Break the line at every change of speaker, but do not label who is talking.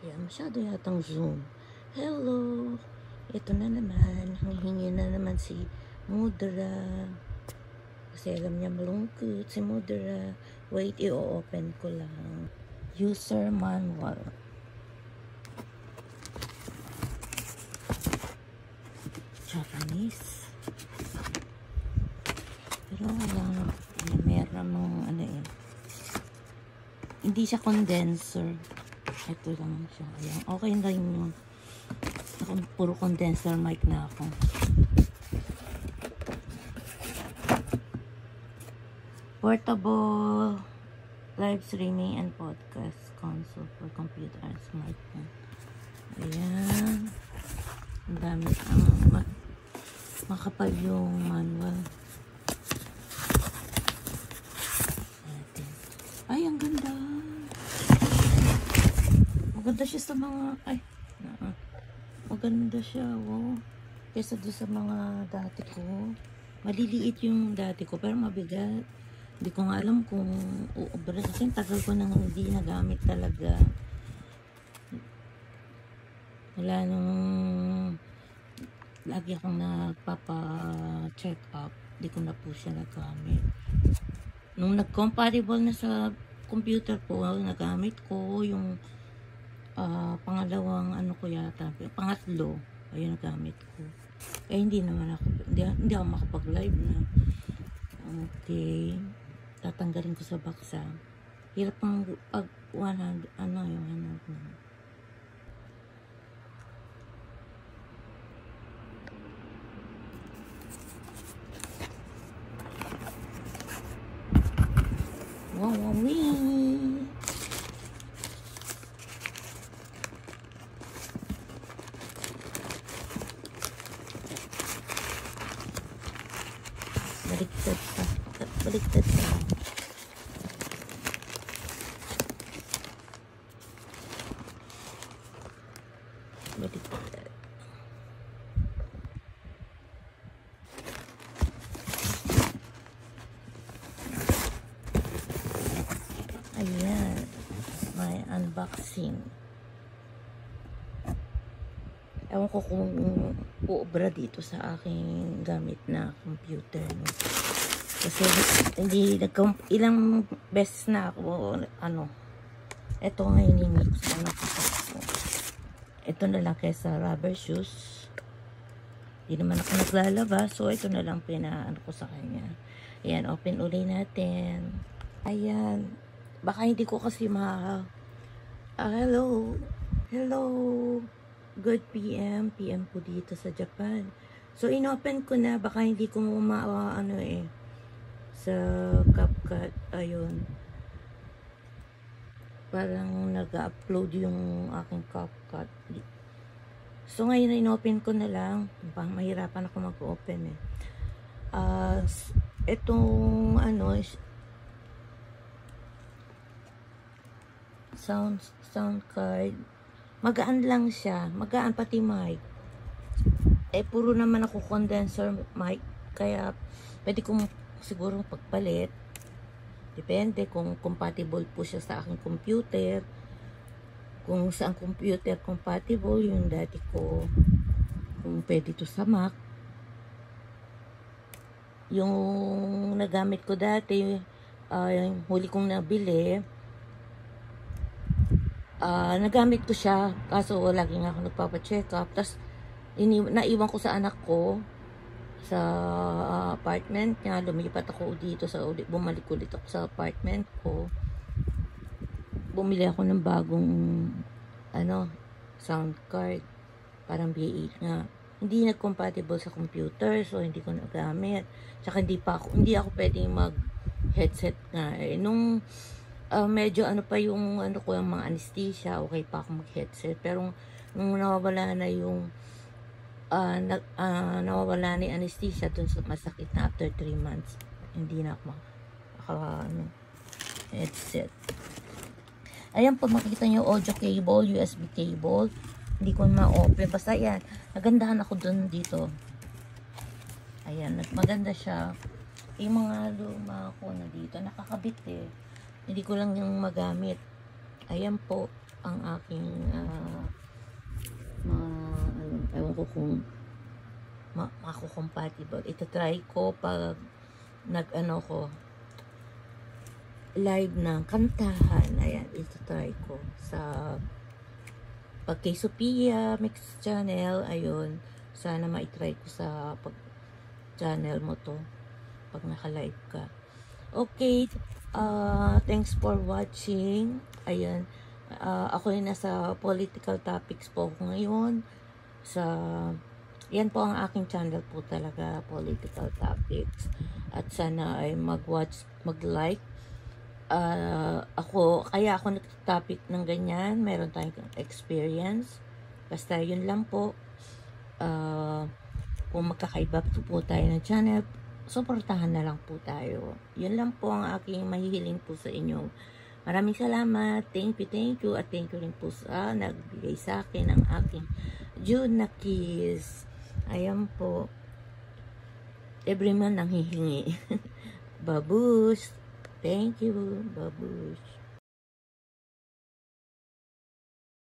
Ayan, masyado yatang zoom. Hello! Ito na naman. Hinihingi na naman si Mudra. Kasi alam niya malungkot si Mudra. Wait, i-open ko lang. User manual. Japanese. Pero wala. Meron ng ano eh. Hindi siya condenser. Ito lang siya. Ayan. Okay na yun. Puro condenser mic na ako. Portable live streaming and podcast console for computer and smartphone. Ayan. Ang dami. Makapal yung manual. Ayan. Ay, ang ganda. Maganda siya sa mga... Ay, maganda siya. Wow. Kesa doon sa mga dati ko. Maliliit yung dati ko, pero mabigat. Hindi ko nga alam kung uubra. Kasi tagal ko nang hindi nagamit talaga. Wala nung lagi akong nagpapa-check up. Hindi ko na po siya nagamit. Nung nag-compatible na sa computer ko, nagamit ko yung pangalawang ano ko yata. Pangatlo. Ayun nagamit ko. Eh hindi naman ako. Hindi ako makapag-live na. Okay. Tatanggalin ko sa baksa. Hirap pang pag 100, ano yung 100 na. Wow, wow, wee! Baliktad pa. Baliktad pa. Baliktad. Ayan. May unboxing. Ewan ko kung uubra dito sa aking gamit na computer. No? Kasi hindi ilang beses na ako ito ngayon yung mix ko. Ito na lang kaysa rubber shoes. Hindi naman ako naglalaba, so ito na lang pinaano ko sa kanya. Ayan, open uli natin. Ayan. Baka hindi ko kasi hello. Hello. Good PM po dito sa Japan. So inopen ko na, baka hindi ko sa CapCut, ayun. Parang nag-upload yung aking CapCut. So ngayon na inopen ko na lang. Mahirapan ako mag-open eh. Itong sound card. Magaan lang siya. Magaan pati mic. Eh, puro naman ako condenser mic. Kaya, pwede kong siguro pagpalit. Depende kung compatible po siya sa aking computer. Kung saan computer compatible, yung dati ko. Kung pwede to sa Mac. Yung nagamit ko dati, yung huli kong nabili, nagamit ko siya kaso lagi nga ako nagpapa-check up, tapos naiwan ko sa anak ko sa apartment niya. Lumipat ako dito bumalik ulit ako sa apartment ko, bumili ako ng bagong sound card, parang B8 nga, hindi nag-compatible sa computer, so hindi ko nagamit. Tsaka hindi ako pwedeng mag headset nga nung medyo pa yung yung mga anesthesia, okay pa ako mag-headset. Pero nung nawawala na yung nawawala na yung anesthesia, dun sa masakit na after 3 months, hindi na ako headset. Ayan po, makikita nyo audio cable, USB cable. Hindi ko ma-open. Basta yan, nagandahan ako dun dito. Ayan, maganda siya. Yung mga luma ko na dito, nakakabit eh. Hindi ko lang yung magamit. Ayan po. ang aking mga ewan ko kung mako-compatible. Ito try ko pag nag-ano ko live ng kantahan. Ayan, ito try ko sa pag kay Sophia Mix Channel. Ayun, sana ma-try ko sa pag channel mo to pag naka-live ka. Okay, thanks for watching. Ayan, ako yung nasa political topics po ako ngayon. Yan po ang aking channel po talaga, political topics. At sana ay mag-watch, mag-like. Kaya ako nag-topic ng ganyan. Meron tayong experience. Basta yun lang po. Kung magkakaiba po tayo ng channel, suportahan na lang po tayo. Yun lang po ang aking mahihiling po sa inyo. Maraming salamat. Thank you. At thank you rin po sa nagbigay sa akin ng aking June na kiss. Ayan po. Every man nang hihingi. Babush. Thank you. Babush.